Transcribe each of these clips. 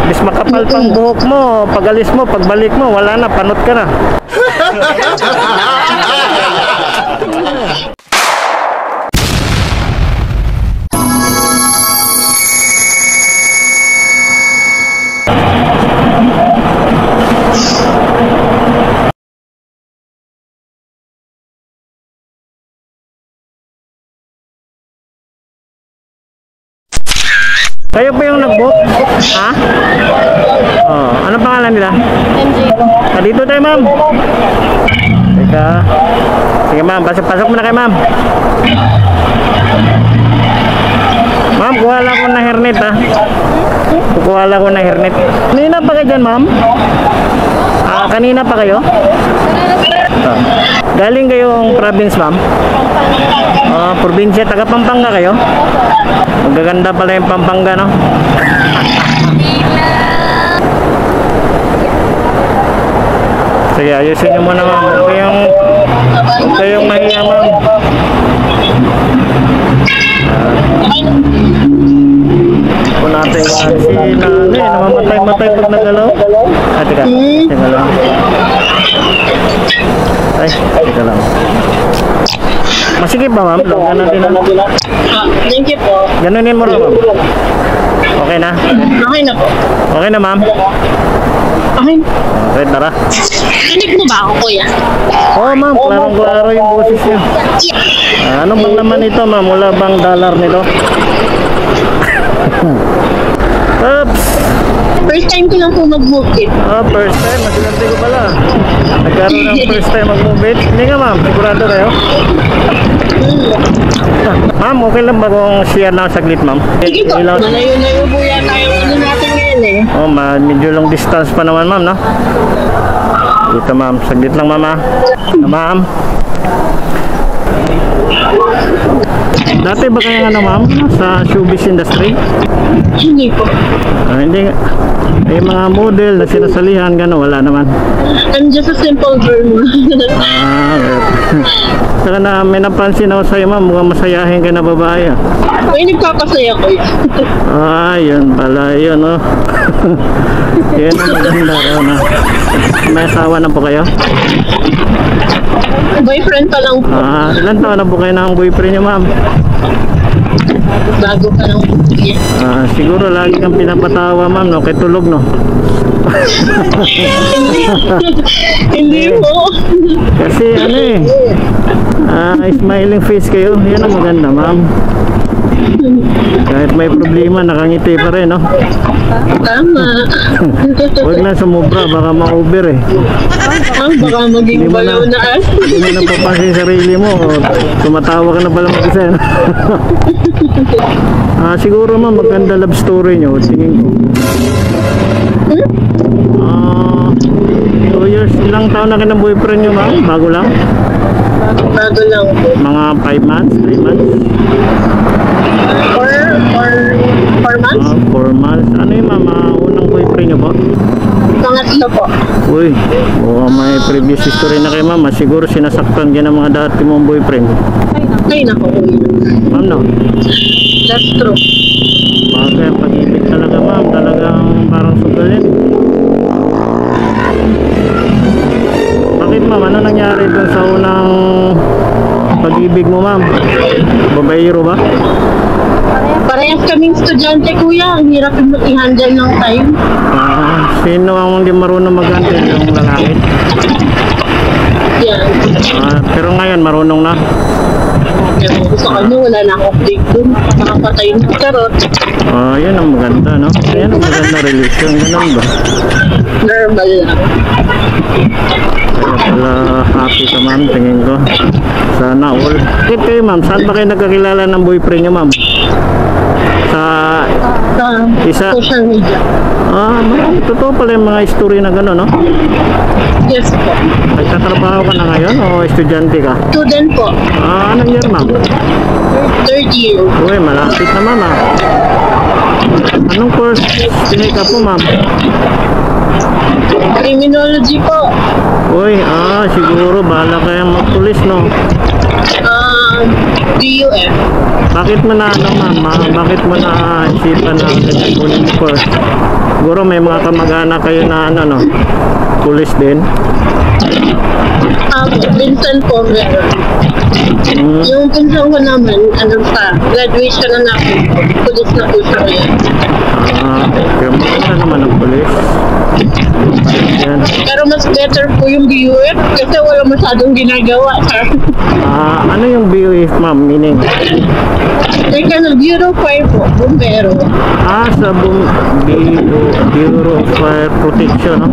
Bis makapal pang buhok mo, pag-alis mo, pagbalik mo, wala na, panot ka na. Kayo pa yung nag-book? Ha? Oh, ano pangalan nila? MJ. Dito tayo, ma'am. Teka. Sige, ma'am. Pasok muna kayo, ma'am. Ma'am, kuha lang ko na hairnet, ha? Kukuha lang ko na hairnet. Kanina pa kayo dyan, ma'am? Kanina pa kayo? Galing kayong province, ma'am? Probinsya, taga Pampanga kayo? Magaganda pala yung Pampanga, no? Sige, ayusin nyo muna, ma'am. Huwag kayong mahiya, ma'am. Kung natin si nanay, namamatay-matay pag nagalaw. Teka. Teka lang. Ay, teka lang. Masikip ba, ma'am? Logan natin na. Thank you po. Ganunin mo rin, ma'am. Okay na? Okay na po. Okay na, ma'am? Okay. Okay, tara. Tinig mo ba ako, kuya? Oo, ma'am. Klarong-klaro yung boses niyo. Ano bang naman ito, ma'am? Wala bang dollar nito? Oops! First time ko lang po mag-book it. First time. Masilante ko pala. Nagkaroon ng first time mag-move. Hindi nga, ma'am. Sigurado kayo? Ma'am, okay lang ba kung share na saglit, ma'am? Sige po. Malayo-layo po yan tayo. Ano natin ngayon eh. Oh, medyo long distance pa naman, ma'am, no? Dito, ma'am. Saglit lang, ma'am, ha? Ma'am. Dati ba kaya ano, ma'am? Sa showbiz industry? Hindi po. Hindi. May mga model na sinasalihan, gano'n, wala naman. I'm just a simple girl. Saka na may napansin ako sa'yo, ma'am. Mukhang masayahin ka na babae, ah. Ay, nagpapasaya ko yun. Yun pala, yun, oh. Yun ang maganda raw na. May asawa na po kayo? Boyfriend pa lang po. Ilan taon na po kayo ng boyfriend niyo, ma'am? Bago pa lang po. Siguro lagi kang pinapatawa, ma'am, no? Kay tulog, no? Hindi po. Kasi ano smiling face kayo. Yan ang maganda, ma'am. Kahit may problema, nakangiti pa rin, no? Tama. Huwag na sumubra, baka ma-over eh. Baka maging balaw na as. Hindi mo napapansin yung sarili mo. Tumatawa ka na pala mag-isa. Siguro, ma'am, maganda love story nyo. Tingin ko. 2 years, ilang taon na kayo ng boyfriend nyo, ma'am? Bago lang? Bago lang po. Mga 5 months, 3 months? 4 months? 4 months. Ano yung ma'am, unang boyfriend nyo po? Pangatlo po. Uy, may previous history na kayo, ma'am. Siguro sinasaktan ka ng mga dati mong boyfriend. Ay, naku. Ma'am, no? That's true. Bagay, pag-ibig talaga, ma'am. Talagang parang sugalin. Bakit, ma'am? Ano nangyari dun sa unang pag-ibig mo, ma'am? Babaero ba? Parehas kaming estudyante, kuya. Ang hirap i-handle ng time. Sino ang hindi marunong mag-handle, yung lalaki? Yan. Pero ngayon, marunong na. Pero sa kanya, wala na akong click dun. Nakapatay ng karot. Yan ang maganda, no? Yan ang maganda relasyon. Ganun ba? Normal lang. Wala, happy ka, ma'am, tingin ko. Sana all. Bakit kayo, ma'am? Saan ba kayo nagkakilala ng boyfriend niyo, ma'am? Sa isa? Social media. Totoo pala yung mga story na gano'n, no? Yes po. Nagtatrabaho ka na ngayon o estudyante ka? Student po. Anong year, ma'am? 3rd year. Uy, malapit na, ma'am, Anong course sinika po, ma'am? Criminology po. Uy, siguro bahala kayang magpulis, no? DUF. Bakit mo na, ma'am? Bakit mo na isipan na ganyan kunin course? Siguro may mga kamag-anak kayo na ano, no? Pulis din. Minsan po meron. Yung pinsan ko naman, ano pa, graduation na natin. Pulis na po siya ngayon. Kaya maganda naman ang pulis. Yan. Pero mas better po yung BUF kasi wala masyadong ginagawa. Ano yung BUF, ma'am? Meaning? Teka na, Bureau of Fire po, bumbero. Sa Bureau of Fire Protection, no?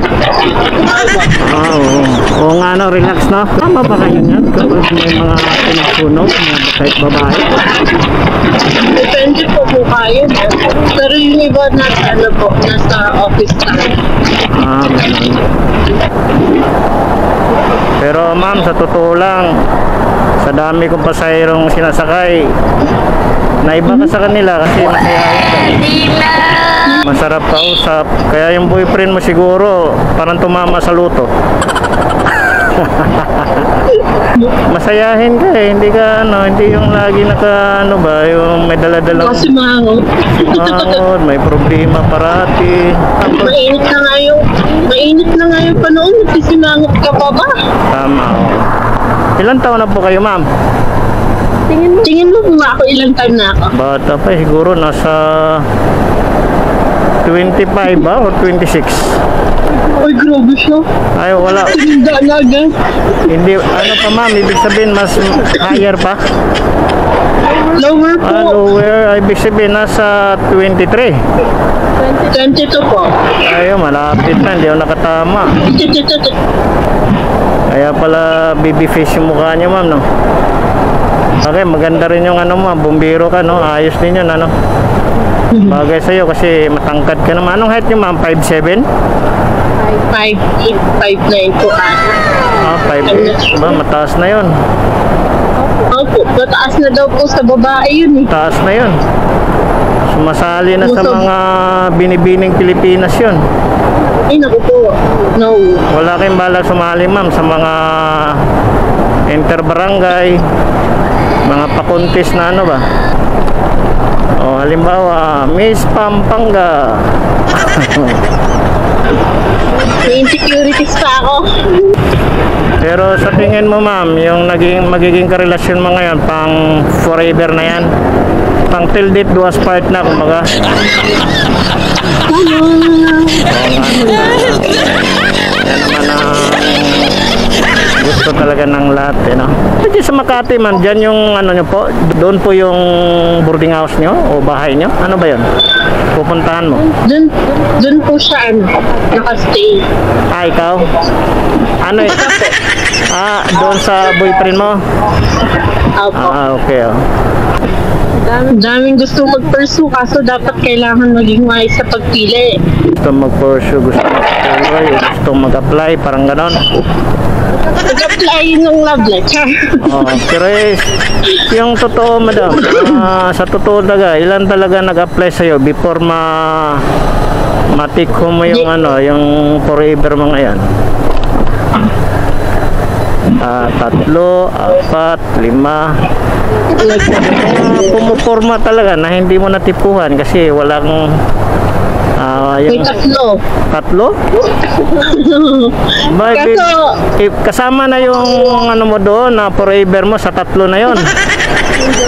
Oo. Oo nga, no? Relax, no? Tama ba kayo yan? Kapag may mga pinagsunog, mga kahit babae? Depende po po kayo. Pero yung iba nasa, ano po, nasa office na. Ganun. Pero ma'am, sa totoo lang, sa dami kong pasahirong sinasakay, naiba ka sa kanila kasi masayahin ka. Masarap kausap. Kaya yung boyfriend mo siguro parang tumama sa luto. Masayahin ka eh, hindi ka hindi yung lagi yung may dala-dalang Kasi mango. may problema parati. Mainit na nga yung panahon, nagsisimangot ka pa ba? Tama. Ilan taon na po kayo, ma'am? Tingin mo kung ako ilang time na ako? Bata pa, siguro nasa 25 ba o 26? Ay, grabe siya. Ay, wala. Tinda na agad. Hindi, ano pa ma'am, ibig sabihin mas higher pa? Lower po. Lower, ibig sabihin nasa 23. 22 po. Ayun, malapit na, hindi ako nakatama. Kaya pala baby face yung mukha niyo, ma'am, no? Okay, maganda rin yung ano, ma'am, bumbiro ka, no? Ayos din yun, ano? Bagay sa'yo kasi matangkad ka naman. Anong height niyo, ma'am? 5'7"? 5'8", 5'9" po ata. 5'8". Ba, mataas na yun. Opo, mataas na daw po sa babae yun eh. Taas na yun. Sumasali na sa mga binibining Pilipinas yun. Ay, naku po. No. Wala kayong balak sumali, ma'am, sa mga interbarangay, mga pakuntis na ano ba? O, halimbawa, Miss Pampanga. May insecurities pa ako. Pero sa tingin mo, ma'am, yung magiging karelasyon mo ngayon, pang forever na yan? Pang till death do us part na, kumbaga? Yan naman ang gusto talaga ng lahat, eh, no? Pwede sa Makati, ma'am, dyan yung ano nyo po, doon po yung boarding house nyo o bahay nyo? Ano ba yun? Pupuntahan mo? Dun po siya, nakastay. Ikaw? Ano eh? Doon sa boyfriend mo? Opo. Okay, oh. Daming gusto mag-pursue kaso dapat kailangan maging wise sa pagpili. Gusto mag-pursue, gusto mag-tuloy, gusto mag-apply, parang ganon. Nag-apply ng love letter. Pero yung totoo, madam, sa totoo talaga, ilan talaga nag-apply sa'yo before matikho mo yung yung forever mo ngayon? 3, 4, 5. Pumuporma talaga na hindi mo natipuhan kasi walang May 3. 3? Kasama na yung ano mo doon na forever mo sa 3 na yon.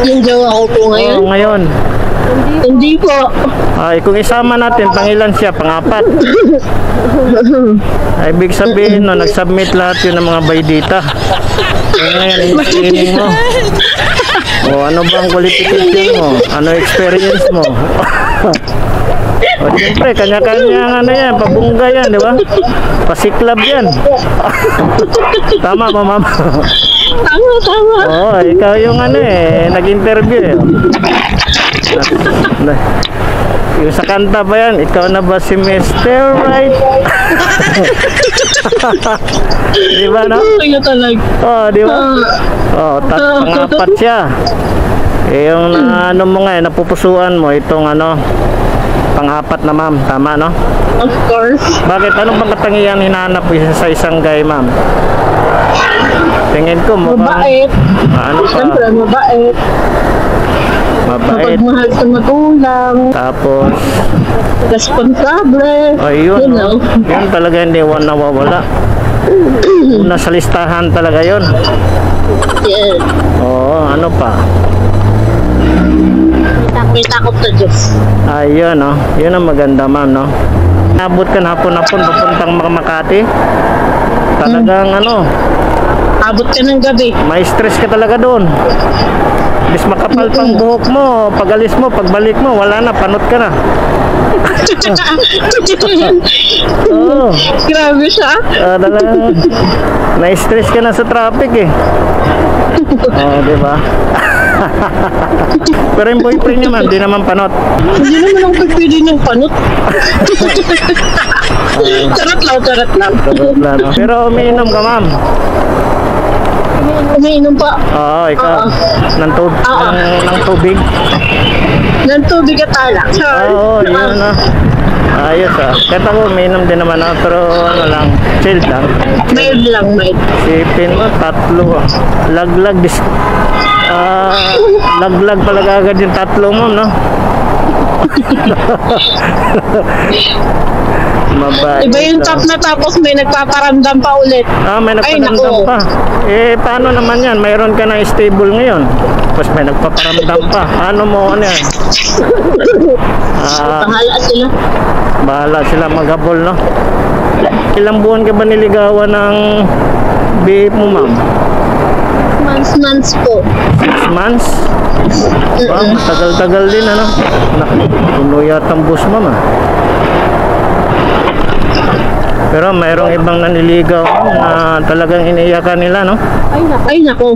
Yung jowa ko po ngayon? Oo, ngayon. Hindi po. Kung isama natin, pangilan siya? Pang-4. Ibig sabihin, no, nag-submit lahat yun ng mga baydita. Ngayon, screening mo. Ano bang qualification mo? Ano experience mo? Siyempre, kanya-kanya yan, pabungga yan, di ba? Pasiklab yan. Tama, mama. Tama. Ikaw yung nag-interview eh. Yung sa kanta ba yan? Ikaw na ba si Mr. Right? Di ba, no? Kaya talaga. Di ba? Pang-4 siya. Yung ano mo napupusuan mo itong pang-4 na, ma'am. Tama, no? Of course. Bakit? Anong bang katangian hinahanap sa isang guy, ma'am? Tingin ko mukhang... Mabait. Ano pa? Siyempre, mabait. Mabait. Mapagmahal sa magulang, Tapos, responsable. ayun, Yun, no? Yun talaga hindi nawawala. Una sa listahan talaga yun. Yes. Oo, ano pa? May takot sa Diyos. Ayun, no? Yun ang maganda, ma'am, no? Nabot ka na hapon-hapon papuntang Makati. Talagang, ano, Abot ka ng gabi. may stress ka talaga doon. Bis makapal pang buhok mo, pag-alis mo, pagbalik mo, wala na, panot ka na. Oo. Grabe siya. Talagang, na-stress ka na sa traffic eh. Oo, di ba? Pero yung boyfriend niya, ma'am, di naman panot. Hindi naman ako pagpili ng panot. Charot lang, charot lang. Plano. Pero umiinom ka, ma'am. Umiinom pa. Oo, ikaw. Oo. Oo. Ng tubig. Ng tubig at alak. Oo, yun na. Ayos ah. Kahit ako, umiinom din naman ako. Pero ano lang, chill lang. Mild lang, mild. Sipin mo, tatlo. Laglag. Laglag pala agad yung tatlo mo, no? Mabait. Iba yung top na tapos may nagpaparamdam pa ulit. May Ay, nagpaparamdam naku. pa. Paano naman yan? Mayroon ka na stable ngayon. Tapos may nagpaparamdam pa. Paano mo ano yan? Bahala sila. Bahala sila maghabol, no? Ilang buwan ka ba niligawan ng BF mo, ma'am? Months po. 6 months? Wow, tagal-tagal din, ano? Puno yata ang bus, ma'am, ah. Pero mayroong ibang naniligaw na talagang iniiyakan nila, no? Ay, nako.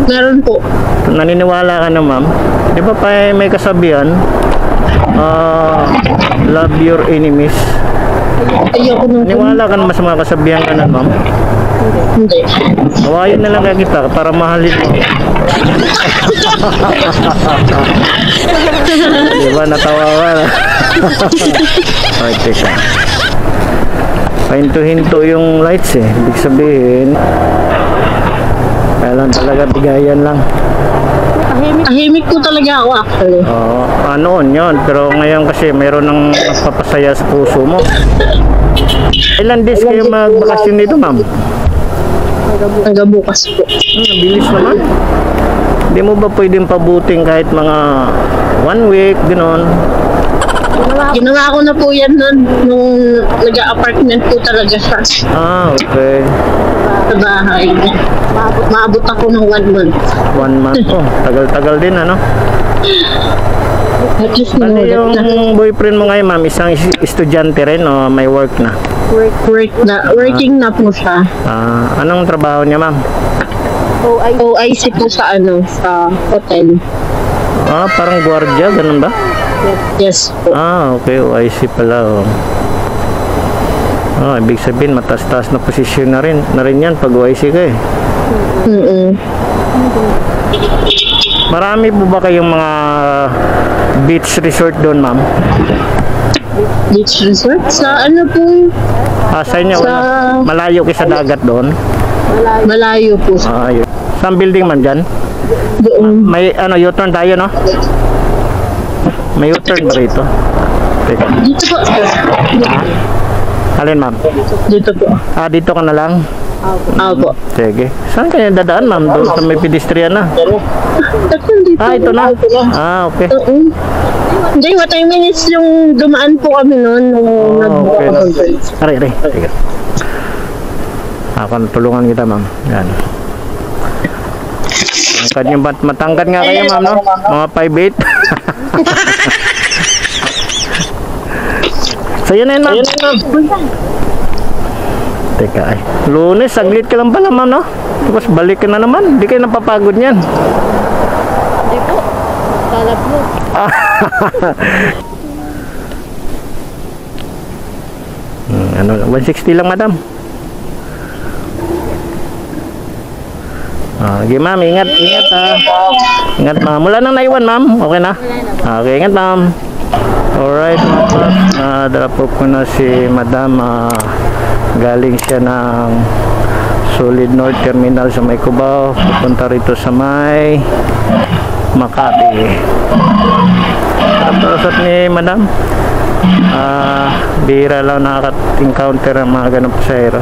Meron po. Naniniwala ka na, ma'am? Di ba pa may kasabihan? Love your enemies. Ayoko nung Niwala ka naman sa mga kasabihan ka na, ma'am? hindi. Hawayin na lang kaya kita para mahalin mo. Di ba natawa ka na? Ay, teka. Pahinto-hinto yung lights eh. Ibig sabihin, kailan talaga bigayan lang. Tahimik po talaga ako actually. Oo, noon yun. Pero ngayon kasi mayroon ng nagpapasaya sa puso mo. Ilan days kayo magbakasyon dito, ma'am? Hanggang bukas po. Bilis naman. Hindi mo ba pwedeng pabuting kahit mga 1 week, gano'n? Ginawa ko na po yan nun nung nag-apartment po talaga siya Okay. sa bahay. Maabot ako ng 1 month. 1 month. Oh, tagal-tagal din, ano? At least Ano sinulat yung na. boyfriend mo ngayon, ma'am? Isang estudyante rin o may work na? Working na po siya. Anong trabaho niya, ma'am? OIC po sa sa hotel. Parang gwardiya, ganun ba? Yes po. Okay. OIC pala, oh. Ibig sabihin, mataas-taas na posisyon na rin yan pag OIC ka eh. Marami po ba kayong mga beach resort doon, ma'am? Beach resort? Sa ano po? Sa inyo, malayo kayo sa dagat doon? Malayo po. Ayun. Saan building man dyan? Doon. May U-turn tayo, no? May U-turn ba rito? Teka. Dito po. Alin, ma'am? Dito po. Dito ka na lang? Opo. Sige. Saan kayo dadaan, ma'am? Doon sa may pedestrian na? Dito. Ito na? Okay. Hindi, 10 minutes yung dumaan po kami noon nung Okay. nag-conference. Aray. Sige. Tulungan kita, ma'am. Yan. Matangkad nga kayo, ma'am, no? Mga 5'8". So, yun na yun, ma'am. Teka, ay. Lunes, saglit ka lang pala, ma'am, no? Tapos balik ka na naman. Hindi kayo napapagod niyan. Hindi po. Talab mo. Ano, 160 lang, madam. Okay, ma'am. Ingat, ha. Ingat, ma'am. Mula nang naiwan, ma'am. Okay na? Okay, ingat, ma'am. Alright, ma'am. Drop off ko na si madam. Galing siya ng Solid North Terminal sa may Cubao. Pupunta rito sa may Makati. Tapos ni Madam, bihira lang nakaka-encounter ng mga ganong pasahero.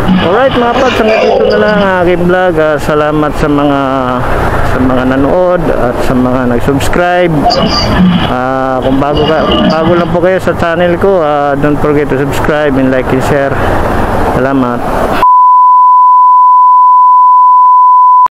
Alright mga pads, hanggang dito na lang ang aking vlog. Salamat sa mga nanood at sa mga nag-subscribe. Kung bago lang po kayo sa channel ko, don't forget to subscribe and like and share. Salamat.